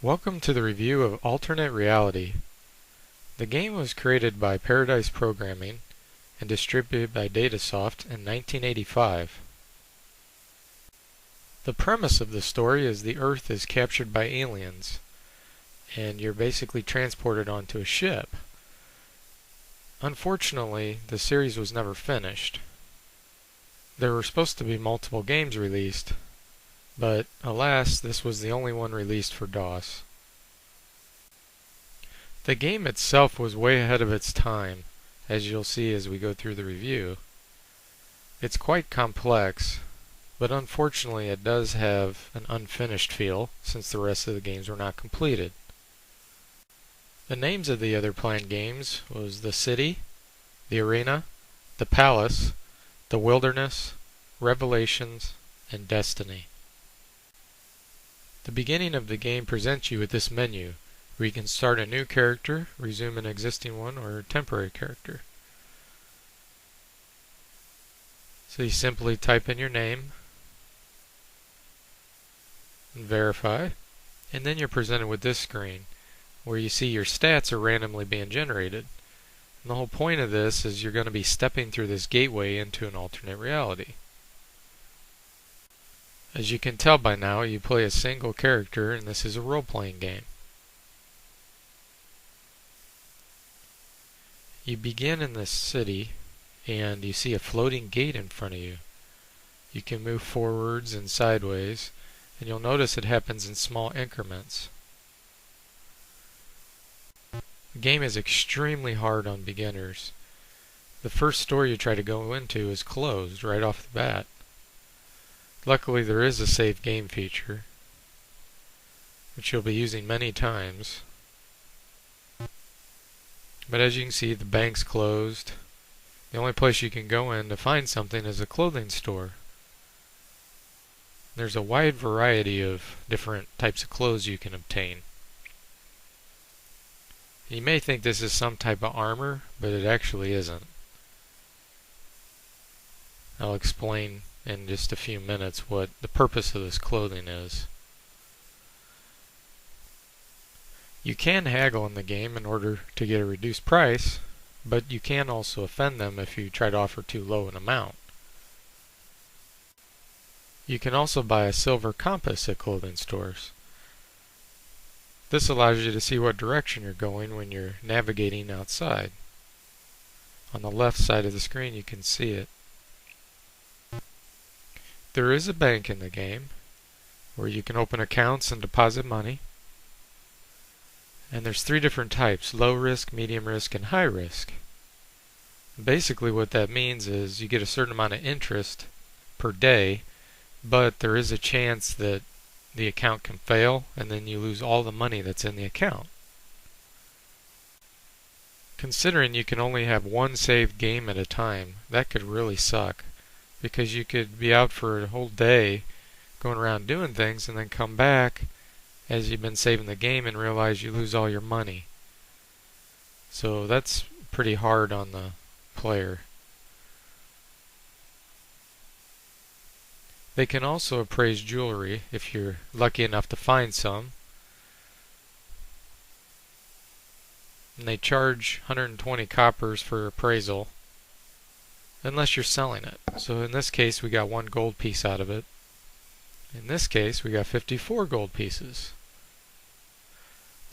Welcome to the review of Alternate Reality. The game was created by Paradise Programming and distributed by Datasoft in 1985. The premise of the story is the Earth is captured by aliens, and you're basically transported onto a ship. Unfortunately, the series was never finished. There were supposed to be multiple games released, but alas, this was the only one released for DOS. The game itself was way ahead of its time, as you'll see as we go through the review. It's quite complex, but unfortunately it does have an unfinished feel since the rest of the games were not completed. The names of the other planned games was The City, The Arena, The Palace, The Wilderness, Revelations, and Destiny. The beginning of the game presents you with this menu, where you can start a new character, resume an existing one, or a temporary character. So you simply type in your name and verify, and then you're presented with this screen, where you see your stats are randomly being generated. And the whole point of this is you're going to be stepping through this gateway into an alternate reality. As you can tell by now, you play a single character, and this is a role-playing game. You begin in this city, and you see a floating gate in front of you. You can move forwards and sideways, and you'll notice it happens in small increments. The game is extremely hard on beginners. The first store you try to go into is closed right off the bat. Luckily, there is a save game feature, which you'll be using many times. But as you can see, the bank's closed. The only place you can go in to find something is a clothing store. There's a wide variety of different types of clothes you can obtain. You may think this is some type of armor, but it actually isn't. I'll explain in just a few minutes what the purpose of this clothing is. You can haggle in the game in order to get a reduced price, but you can also offend them if you try to offer too low an amount. You can also buy a silver compass at clothing stores. This allows you to see what direction you're going when you're navigating outside. On the left side of the screen you can see it. There is a bank in the game where you can open accounts and deposit money. And there's three different types: low risk, medium risk, and high risk. Basically what that means is you get a certain amount of interest per day, but there is a chance that the account can fail and then you lose all the money that's in the account. Considering you can only have one saved game at a time, that could really suck, because you could be out for a whole day going around doing things and then come back as you've been saving the game and realize you lose all your money. So that's pretty hard on the player. They can also appraise jewelry if you're lucky enough to find some. And they charge 120 coppers for appraisal, unless you're selling it. So in this case we got 1 gold piece out of it. In this case we got 54 gold pieces.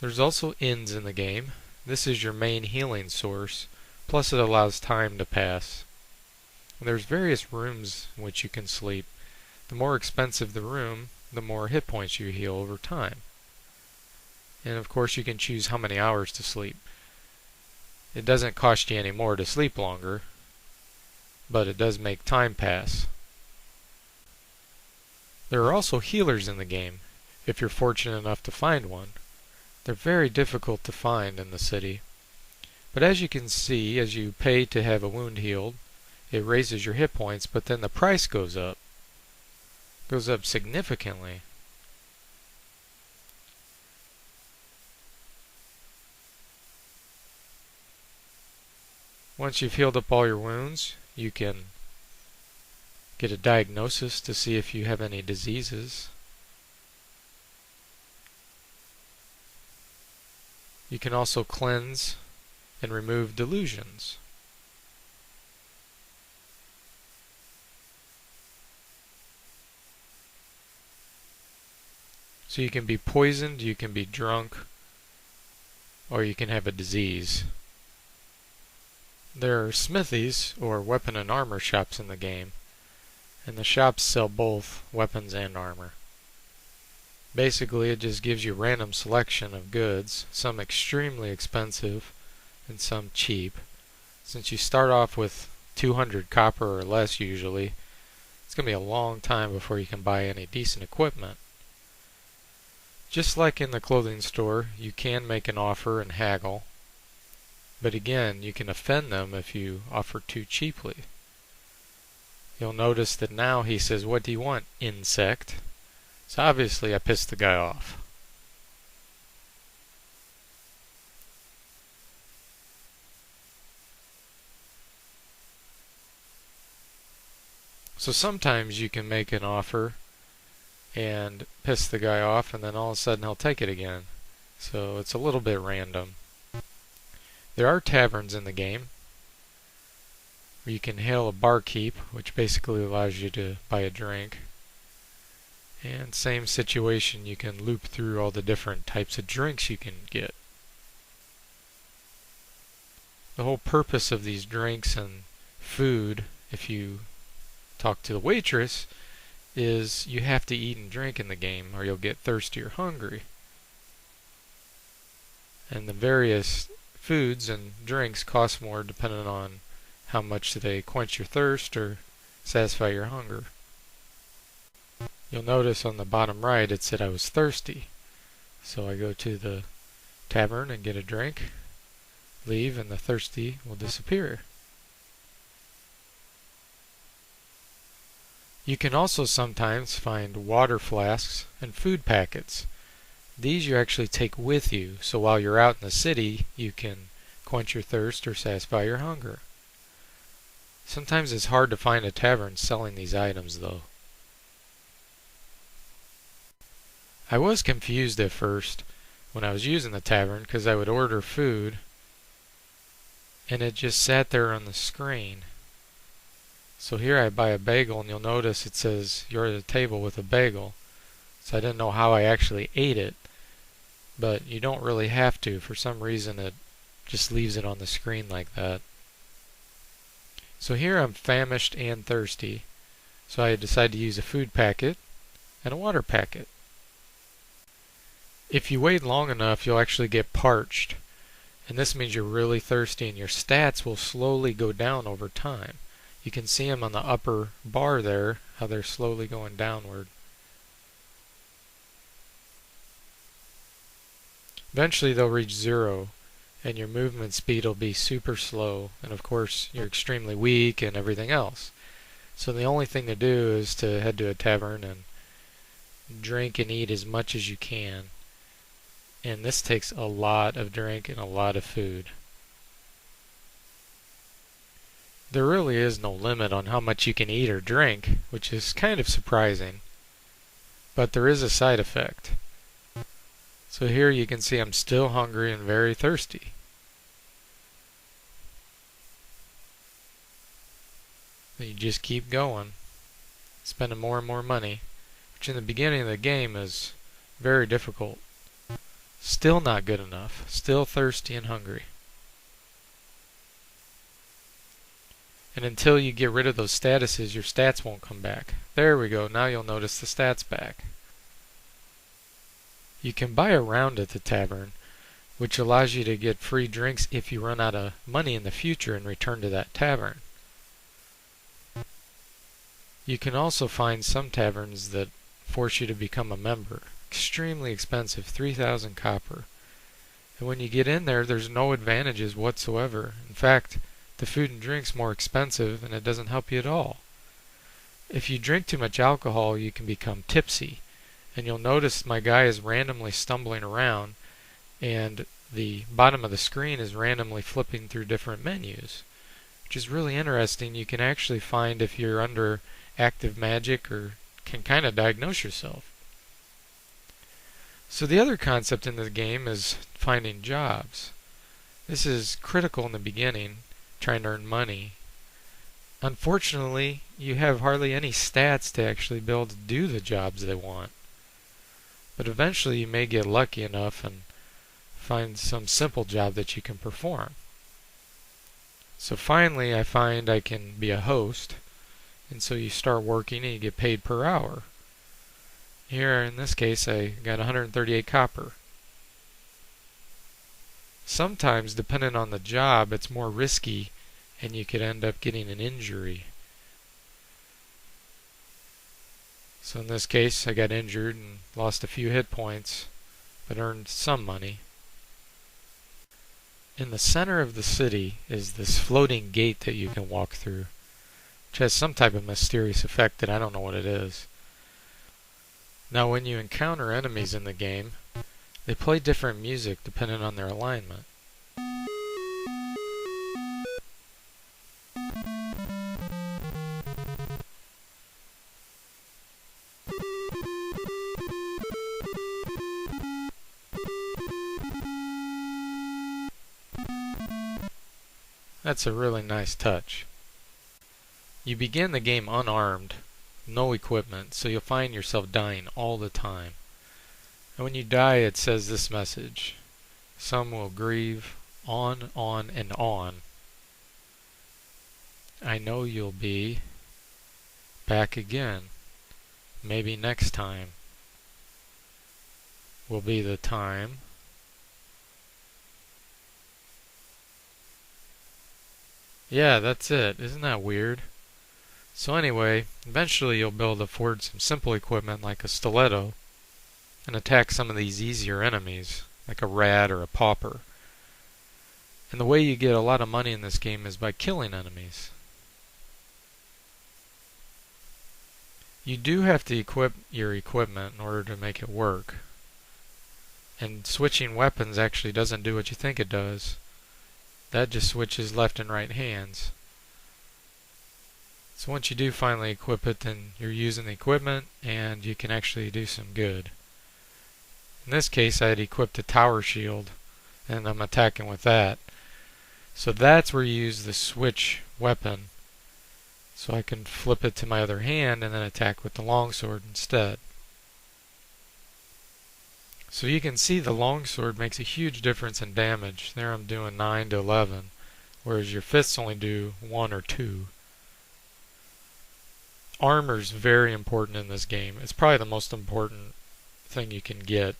There's also inns in the game. This is your main healing source, plus it allows time to pass. And there's various rooms in which you can sleep. The more expensive the room, the more hit points you heal over time. And of course you can choose how many hours to sleep. It doesn't cost you any more to sleep longer, but it does make time pass. There are also healers in the game, if you're fortunate enough to find one. They're very difficult to find in the city. But as you can see, as you pay to have a wound healed, it raises your hit points, but then the price goes up. Goes up significantly. Once you've healed up all your wounds, you can get a diagnosis to see if you have any diseases. You can also cleanse and remove delusions. So you can be poisoned, you can be drunk, or you can have a disease. There are smithies, or weapon and armor shops in the game, and the shops sell both weapons and armor. Basically, it just gives you a random selection of goods, some extremely expensive and some cheap. Since you start off with 200 copper or less usually, it's going to be a long time before you can buy any decent equipment. Just like in the clothing store, you can make an offer and haggle, but again, you can offend them if you offer too cheaply. You'll notice that now he says, "What do you want, insect?" So obviously I pissed the guy off. So sometimes you can make an offer and piss the guy off, and then all of a sudden he'll take it again. So it's a little bit random. There are taverns in the game where you can hail a barkeep, which basically allows you to buy a drink. And same situation, you can loop through all the different types of drinks you can get. The whole purpose of these drinks and food, if you talk to the waitress, is you have to eat and drink in the game or you'll get thirsty or hungry. And the various foods and drinks cost more depending on how much they quench your thirst or satisfy your hunger. You'll notice on the bottom right it said I was thirsty. So I go to the tavern and get a drink, leave, and the thirsty will disappear. You can also sometimes find water flasks and food packets. These you actually take with you, so while you're out in the city you can quench your thirst or satisfy your hunger. Sometimes it's hard to find a tavern selling these items though. I was confused at first when I was using the tavern because I would order food and it just sat there on the screen. So here I buy a bagel and you'll notice it says you're at a table with a bagel. So I didn't know how I actually ate it, but you don't really have to. For some reason it just leaves it on the screen like that. So here I'm famished and thirsty, so I decide to use a food packet and a water packet. If you wait long enough, you'll actually get parched, and this means you're really thirsty and your stats will slowly go down over time. You can see them on the upper bar there, how they're slowly going downward. Eventually they'll reach 0, and your movement speed will be super slow, and of course you're extremely weak and everything else. So the only thing to do is to head to a tavern and drink and eat as much as you can. And this takes a lot of drink and a lot of food. There really is no limit on how much you can eat or drink, which is kind of surprising. But there is a side effect. So here you can see I'm still hungry and very thirsty. You just keep going, spending more and more money, which in the beginning of the game is very difficult. Still not good enough. Still thirsty and hungry. And until you get rid of those statuses, your stats won't come back. There we go. Now you'll notice the stats back. You can buy a round at the tavern, which allows you to get free drinks if you run out of money in the future and return to that tavern. You can also find some taverns that force you to become a member. Extremely expensive, 3,000 copper. And when you get in there, there's no advantages whatsoever. In fact, the food and drink's more expensive and it doesn't help you at all. If you drink too much alcohol, you can become tipsy. And you'll notice my guy is randomly stumbling around and the bottom of the screen is randomly flipping through different menus, which is really interesting. You can actually find if you're under active magic or can kind of diagnose yourself. So the other concept in the game is finding jobs. This is critical in the beginning, trying to earn money. Unfortunately, you have hardly any stats to actually be able to do the jobs they want. But eventually you may get lucky enough and find some simple job that you can perform. So finally I find I can be a host, and so you start working and you get paid per hour. Here in this case I got 138 copper. Sometimes, depending on the job, it's more risky and you could end up getting an injury. So in this case I got injured and lost a few hit points, but earned some money. In the center of the city is this floating gate that you can walk through, which has some type of mysterious effect that I don't know what it is. Now when you encounter enemies in the game, they play different music depending on their alignment. That's a really nice touch. You begin the game unarmed, no equipment, so you'll find yourself dying all the time. And when you die it says this message: some will grieve on and on. I know you'll be back again. Maybe next time will be the time. Yeah, that's it. Isn't that weird? So anyway, eventually you'll be able to afford some simple equipment like a stiletto and attack some of these easier enemies, like a rat or a pauper. And the way you get a lot of money in this game is by killing enemies. You do have to equip your equipment in order to make it work. And switching weapons actually doesn't do what you think it does. That just switches left and right hands. So once you do finally equip it, then you're using the equipment and you can actually do some good. In this case I had equipped a tower shield and I'm attacking with that. So that's where you use the switch weapon. So I can flip it to my other hand and then attack with the longsword instead. So you can see the longsword makes a huge difference in damage. There I'm doing 9 to 11, whereas your fists only do 1 or 2. Armor's very important in this game. It's probably the most important thing you can get.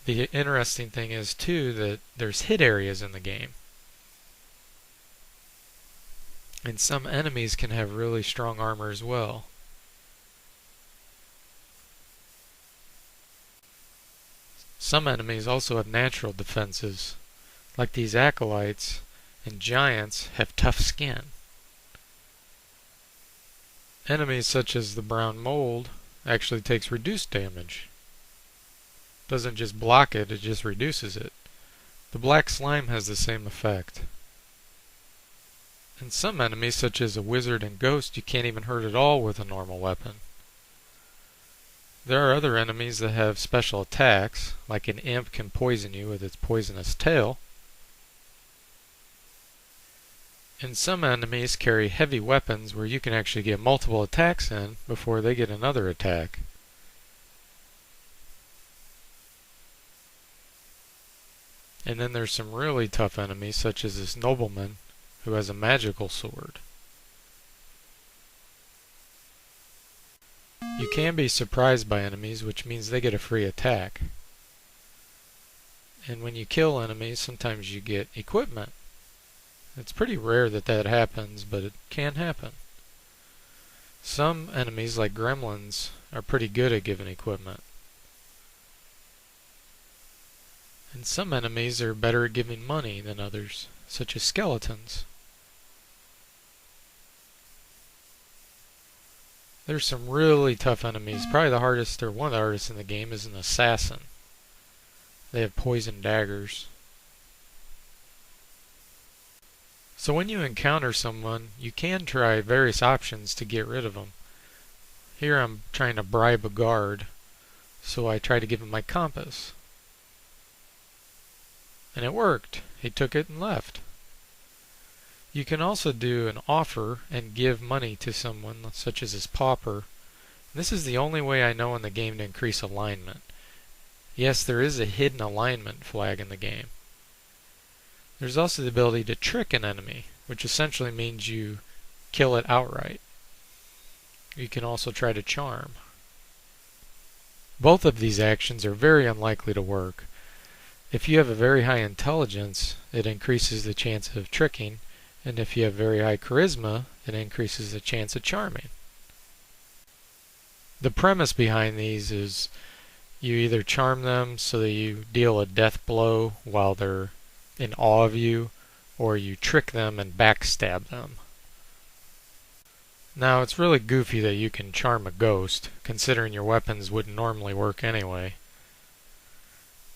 The interesting thing is too that there's hit areas in the game. And some enemies can have really strong armor as well. Some enemies also have natural defenses, like these acolytes and giants have tough skin. Enemies such as the brown mold actually takes reduced damage. Doesn't just block it, it just reduces it. The black slime has the same effect. And some enemies such as a wizard and ghost you can't even hurt at all with a normal weapon. There are other enemies that have special attacks, like an imp can poison you with its poisonous tail. And some enemies carry heavy weapons where you can actually get multiple attacks in before they get another attack. And then there's some really tough enemies such as this nobleman who has a magical sword. You can be surprised by enemies, which means they get a free attack. And when you kill enemies, sometimes you get equipment. It's pretty rare that that happens, but it can happen. Some enemies, like gremlins, are pretty good at giving equipment. And some enemies are better at giving money than others, such as skeletons. There's some really tough enemies. Probably the hardest, or one of the hardest in the game, is an assassin. They have poison daggers. So when you encounter someone, you can try various options to get rid of them. Here I'm trying to bribe a guard, so I try to give him my compass. And it worked. He took it and left. You can also do an offer and give money to someone, such as his pauper. This is the only way I know in the game to increase alignment. Yes, there is a hidden alignment flag in the game. There's also the ability to trick an enemy, which essentially means you kill it outright. You can also try to charm. Both of these actions are very unlikely to work. If you have a very high intelligence, it increases the chance of tricking, and if you have very high charisma, it increases the chance of charming. The premise behind these is you either charm them so that you deal a death blow while they're in awe of you, or you trick them and backstab them. Now, it's really goofy that you can charm a ghost, considering your weapons wouldn't normally work anyway.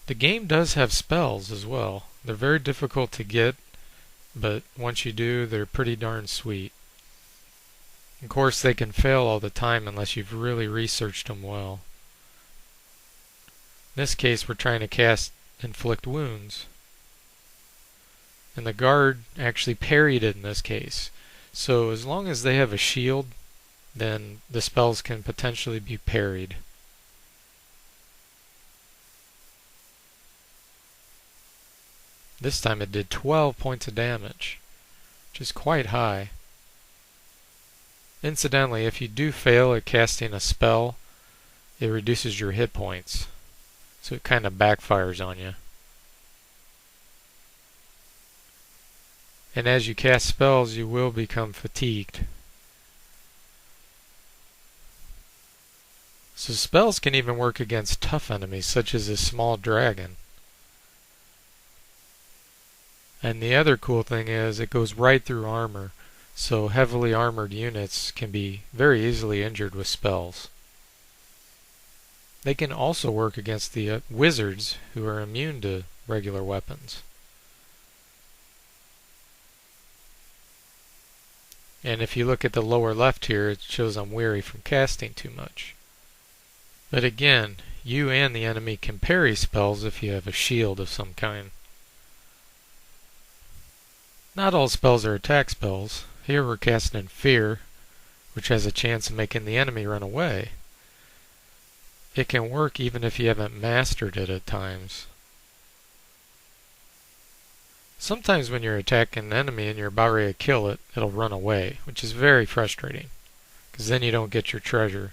The game does have spells as well. They're very difficult to get, but once you do, they're pretty darn sweet. Of course, they can fail all the time unless you've really researched them well. In this case, we're trying to cast Inflict Wounds. And the guard actually parried it in this case. So as long as they have a shield, then the spells can potentially be parried. This time it did 12 points of damage, which is quite high. Incidentally, if you do fail at casting a spell, it reduces your hit points. So it kind of backfires on you. And as you cast spells, you will become fatigued. So spells can even work against tough enemies, such as a small dragon. And the other cool thing is it goes right through armor, so heavily armored units can be very easily injured with spells. They can also work against the wizards who are immune to regular weapons. And if you look at the lower left here, it shows I'm weary from casting too much. But again, you and the enemy can parry spells if you have a shield of some kind. Not all spells are attack spells. Here we're casting Fear, which has a chance of making the enemy run away. It can work even if you haven't mastered it at times. Sometimes when you're attacking an enemy and you're about ready to kill it, it'll run away, which is very frustrating, because then you don't get your treasure.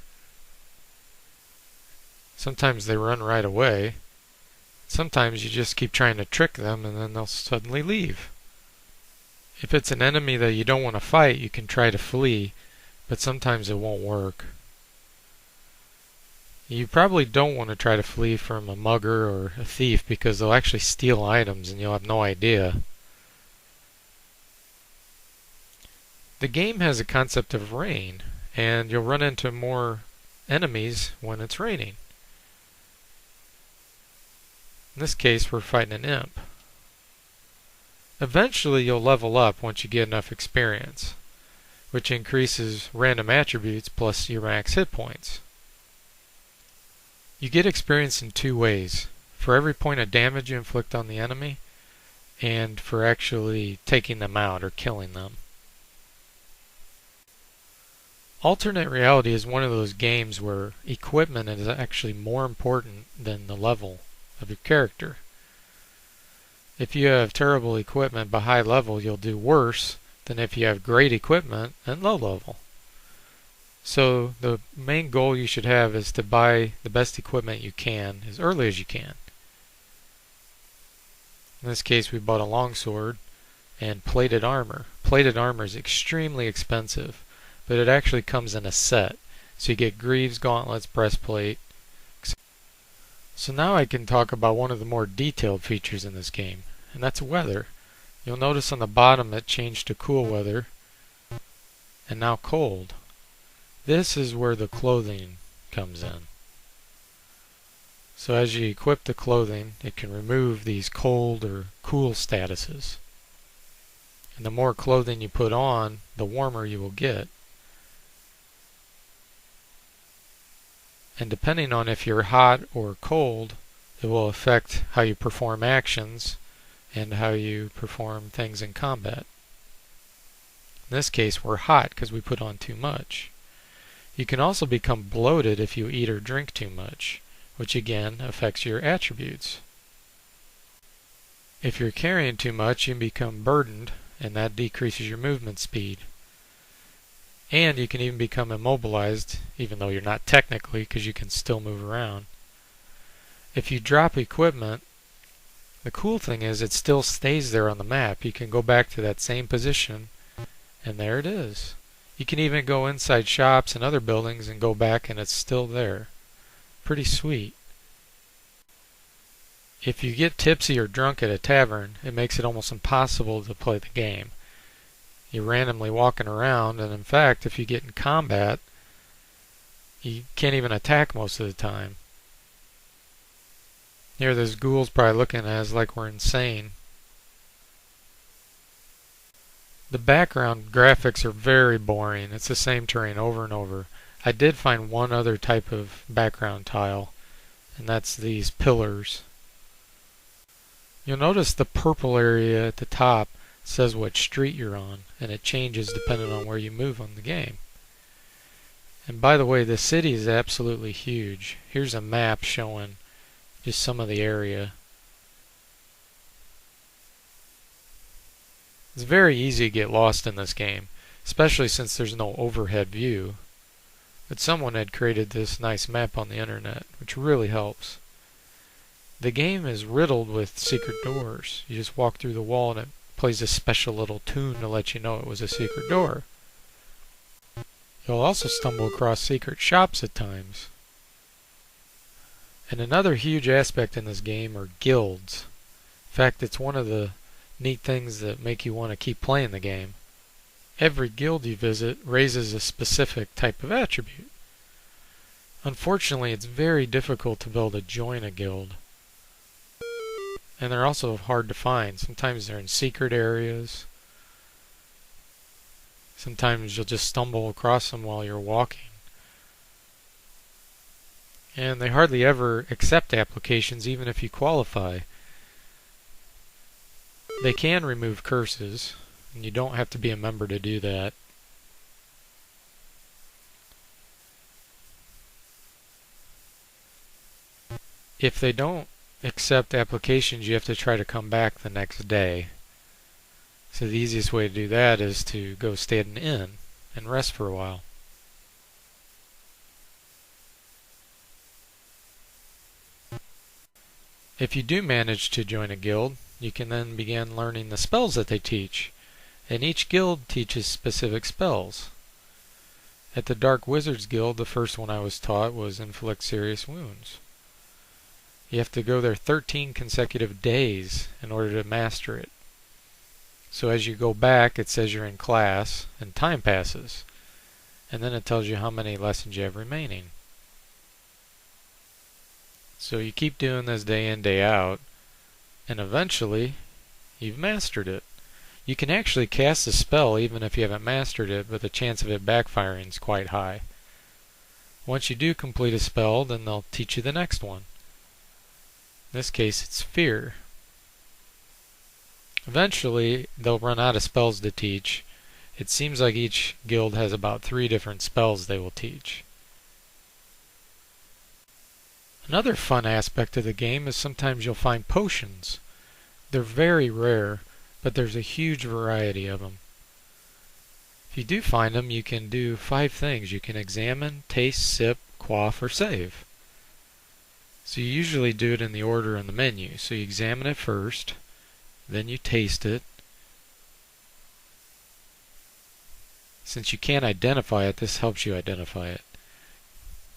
Sometimes they run right away. Sometimes you just keep trying to trick them and then they'll suddenly leave. If it's an enemy that you don't want to fight, you can try to flee, but sometimes it won't work. You probably don't want to try to flee from a mugger or a thief because they'll actually steal items and you'll have no idea. The game has a concept of rain, and you'll run into more enemies when it's raining. In this case, we're fighting an imp. Eventually you'll level up once you get enough experience, which increases random attributes plus your max hit points. You get experience in two ways: for every point of damage you inflict on the enemy, and for actually taking them out or killing them. Alternate reality is one of those games where equipment is actually more important than the level of your character. If you have terrible equipment but high level, you'll do worse than if you have great equipment and low level. So the main goal you should have is to buy the best equipment you can as early as you can. In this case, we bought a longsword and plated armor. Plated armor is extremely expensive, but it actually comes in a set. So you get greaves, gauntlets, breastplate. So now I can talk about one of the more detailed features in this game, and that's weather. You'll notice on the bottom it changed to cool weather and now cold. This is where the clothing comes in. So as you equip the clothing, it can remove these cold or cool statuses. And the more clothing you put on, the warmer you will get. And depending on if you're hot or cold, it will affect how you perform actions and how you perform things in combat. In this case, we're hot because we put on too much. You can also become bloated if you eat or drink too much, which again affects your attributes. If you're carrying too much, you can become burdened, and that decreases your movement speed. And you can even become immobilized, even though you're not technically, because you can still move around. If you drop equipment, the cool thing is it still stays there on the map. You can go back to that same position, and there it is. You can even go inside shops and other buildings and go back and it's still there. Pretty sweet. If you get tipsy or drunk at a tavern, it makes it almost impossible to play the game. You're randomly walking around, and in fact, if you get in combat, you can't even attack most of the time. Here, this ghoul's probably looking at us like we're insane. The background graphics are very boring. It's the same terrain over and over. I did find one other type of background tile, and that's these pillars. You'll notice the purple area at the top says what street you're on, and it changes depending on where you move on the game. And by the way, the city is absolutely huge. Here's a map showing just some of the area. It's very easy to get lost in this game, especially since there's no overhead view. But someone had created this nice map on the internet, which really helps. The game is riddled with secret doors. You just walk through the wall and it plays a special little tune to let you know it was a secret door. You'll also stumble across secret shops at times. And another huge aspect in this game are guilds. In fact, it's one of the neat things that make you want to keep playing the game. Every guild you visit raises a specific type of attribute. Unfortunately, it's very difficult to be able to join a guild. And they're also hard to find. Sometimes they're in secret areas. Sometimes you'll just stumble across them while you're walking. And they hardly ever accept applications even if you qualify. They can remove curses, and you don't have to be a member to do that. If they don't accept applications, you have to try to come back the next day. So the easiest way to do that is to go stay at an inn and rest for a while. If you do manage to join a guild, you can then begin learning the spells that they teach. And each guild teaches specific spells. At the Dark Wizards Guild, the first one I was taught was Inflict Serious Wounds. You have to go there 13 consecutive days in order to master it. So as you go back, it says you're in class, and time passes. And then it tells you how many lessons you have remaining. So you keep doing this day in, day out, and eventually you've mastered it. You can actually cast a spell even if you haven't mastered it, but the chance of it backfiring is quite high. Once you do complete a spell, then they'll teach you the next one. In this case, it's Fear. Eventually, they'll run out of spells to teach. It seems like each guild has about 3 different spells they will teach. Another fun aspect of the game is sometimes you'll find potions. They're very rare, but there's a huge variety of them. If you do find them, you can do 5 things. You can examine, taste, sip, quaff, or save. So you usually do it in the order in the menu. So you examine it first, then you taste it. Since you can't identify it, this helps you identify it.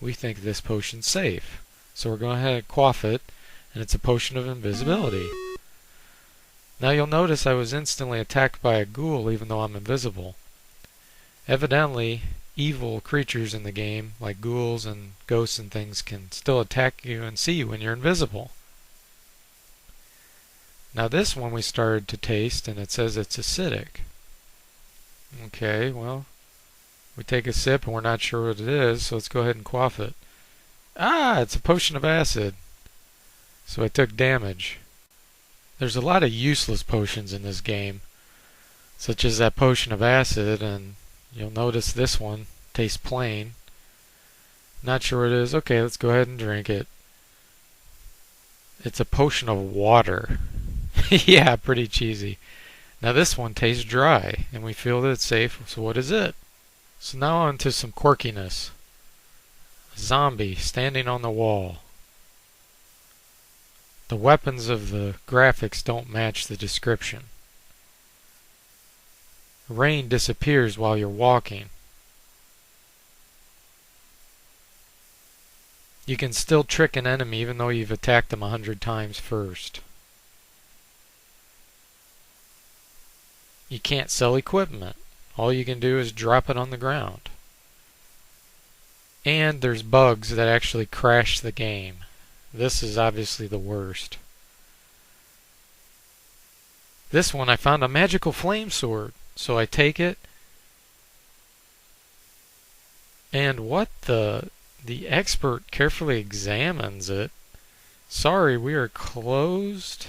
We think this potion's safe. So we're going ahead and quaff it, and it's a potion of invisibility. Now you'll notice I was instantly attacked by a ghoul even though I'm invisible. Evidently, evil creatures in the game, like ghouls and ghosts and things, can still attack you and see you when you're invisible. Now this one we started to taste, and it says it's acidic. Okay, well, we take a sip and we're not sure what it is, so let's go ahead and quaff it. Ah, it's a potion of acid. So I took damage. There's a lot of useless potions in this game, such as that potion of acid, and you'll notice this one tastes plain. Not sure what it is. Okay, let's go ahead and drink it. It's a potion of water. Yeah, pretty cheesy. Now this one tastes dry, and we feel that it's safe, so what is it? So now on to some quirkiness. A zombie standing on the wall. The weapons of the graphics don't match the description. Rain disappears while you're walking. You can still trick an enemy even though you've attacked them 100 times first. You can't sell equipment. All you can do is drop it on the ground. And there's bugs that actually crash the game. This is obviously the worst. This one I found a magical flame sword. So I take it. And what the expert carefully examines it. Sorry, we are closed.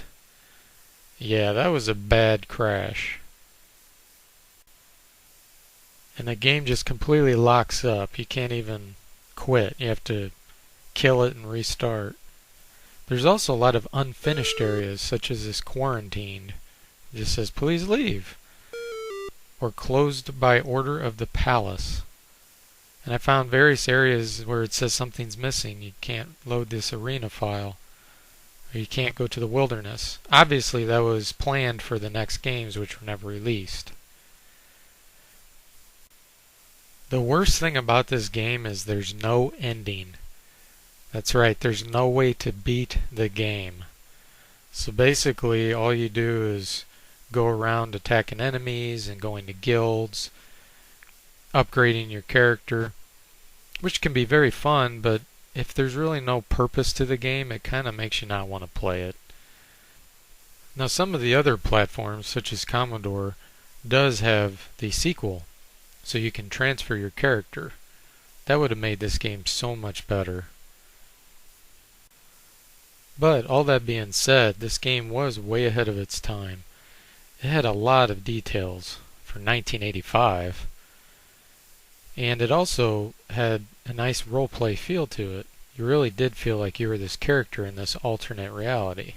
Yeah, that was a bad crash. And the game just completely locks up. You can't even quit. You have to kill it and restart. There's also a lot of unfinished areas, such as this quarantined. It just says, please leave. Or closed by order of the palace. And I found various areas where it says something's missing. You can't load this arena file. Or you can't go to the wilderness. Obviously that was planned for the next games, which were never released. The worst thing about this game is there's no ending. That's right, there's no way to beat the game. So basically all you do is go around attacking enemies and going to guilds, upgrading your character, which can be very fun, but if there's really no purpose to the game, it kind of makes you not want to play it. Now some of the other platforms, such as Commodore, does have the sequel, so you can transfer your character. That would have made this game so much better. But all that being said, this game was way ahead of its time. It had a lot of details for 1985. And it also had a nice roleplay feel to it. You really did feel like you were this character in this alternate reality.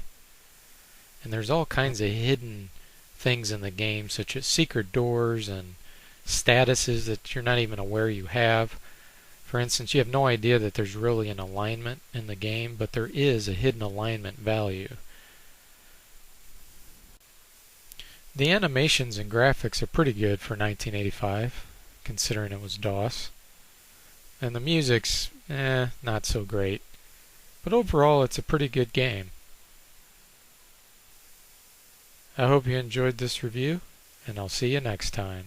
And there's all kinds of hidden things in the game, such as secret doors and statuses that you're not even aware you have. For instance, you have no idea that there's really an alignment in the game, but there is a hidden alignment value. The animations and graphics are pretty good for 1985, considering it was DOS. And the music's, not so great. But overall, it's a pretty good game. I hope you enjoyed this review, and I'll see you next time.